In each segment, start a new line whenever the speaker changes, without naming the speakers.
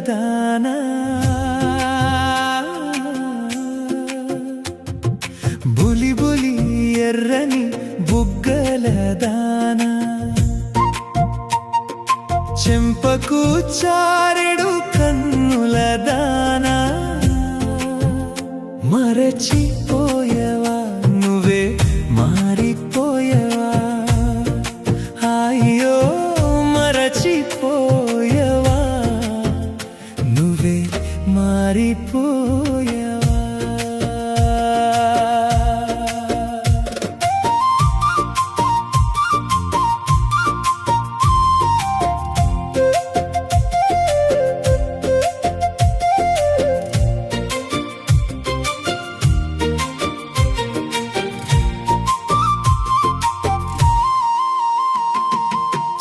దానా bully bully ఎర్రని బుగ్గల దానా చెంపకు చారెడు కన్నుల దానా మరచిపోయవా నువ్వే మారిపోయవా అయ్యో మరచిపోయవా నువ్వే మారిపోయవా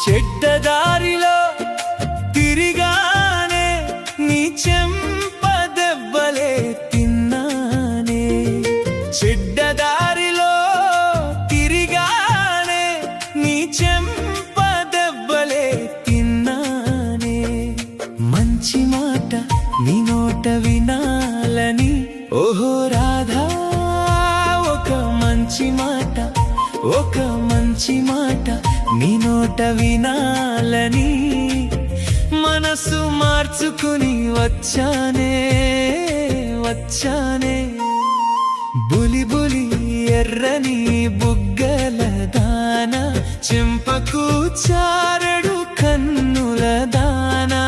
చెడ్డదారిలో తిరిగానే నీ చెంపదెబ్బలే తిన్నానే చెడ్డదారిలో తిరిగానే నీ చెంపదెబ్బలే తిన్నానే మంచి మాట నీ నోట వినాలని ఓహో రాధా ఒక మంచి మాట నీ నోట వినాలని మనసు మార్చుకుని వచ్చానే బులి బులి ఎర్రని బుగ్గల దానా చెంపకు చారెడు కన్నుల దానా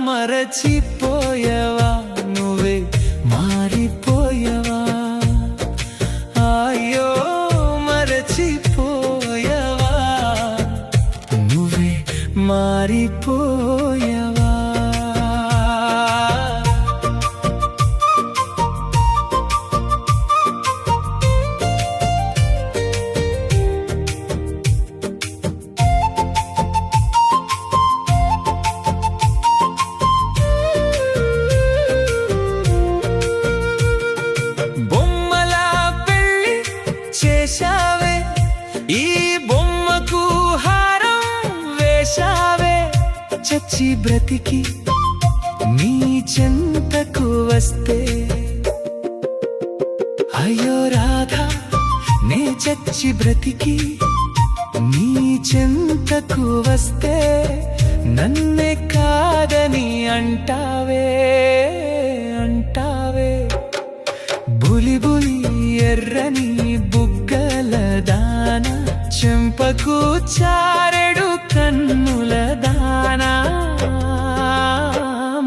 మరచిపోయవా నువ్వే మారిపోయవా అయ్యో మరచిపోయవా నువ్వే మారిపోయవా చేశావే ఈ బొమ్మకు హారం వేశావే చచ్చి బ్రతికి నీ చెంతకు వస్తే అయ్యో రాధా నే చచ్చి బ్రతికి నీ చెంతకు వస్తే నన్నే కాదని అంటావే బులి బులి ఎర్రని బుగ్గల దానా చెంపకు చారెడు కన్నుల దానా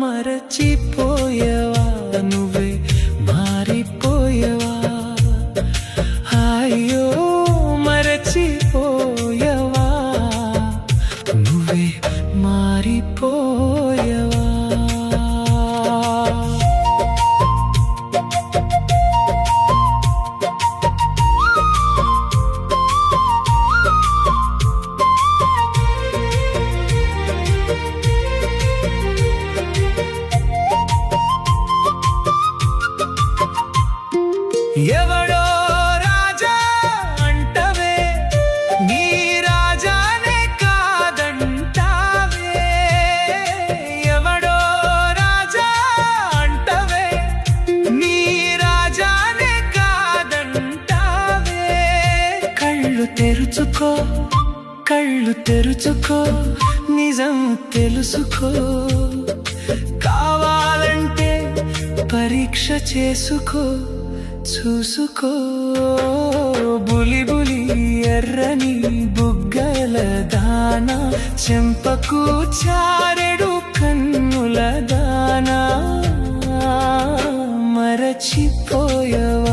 మరచిపోయవా నువ్వే మారిపోయవా అయ్యో మరచిపోయవా నువ్వే మారిపోయవా ఎవడో రాజా అంటవే నీ రాజానే కాదంటావే ఎవడో రాజా అంటవే నీ రాజానే కాదంటావే కళ్ళు తెరుచుకో నిజం తెలుసుకో కావాలంటే పరీక్ష చూసుకో బులి బులి ఎర్రని బుగ్గల దానా చెంపకు చారెడు కన్నుల దానా మరచిపోయవా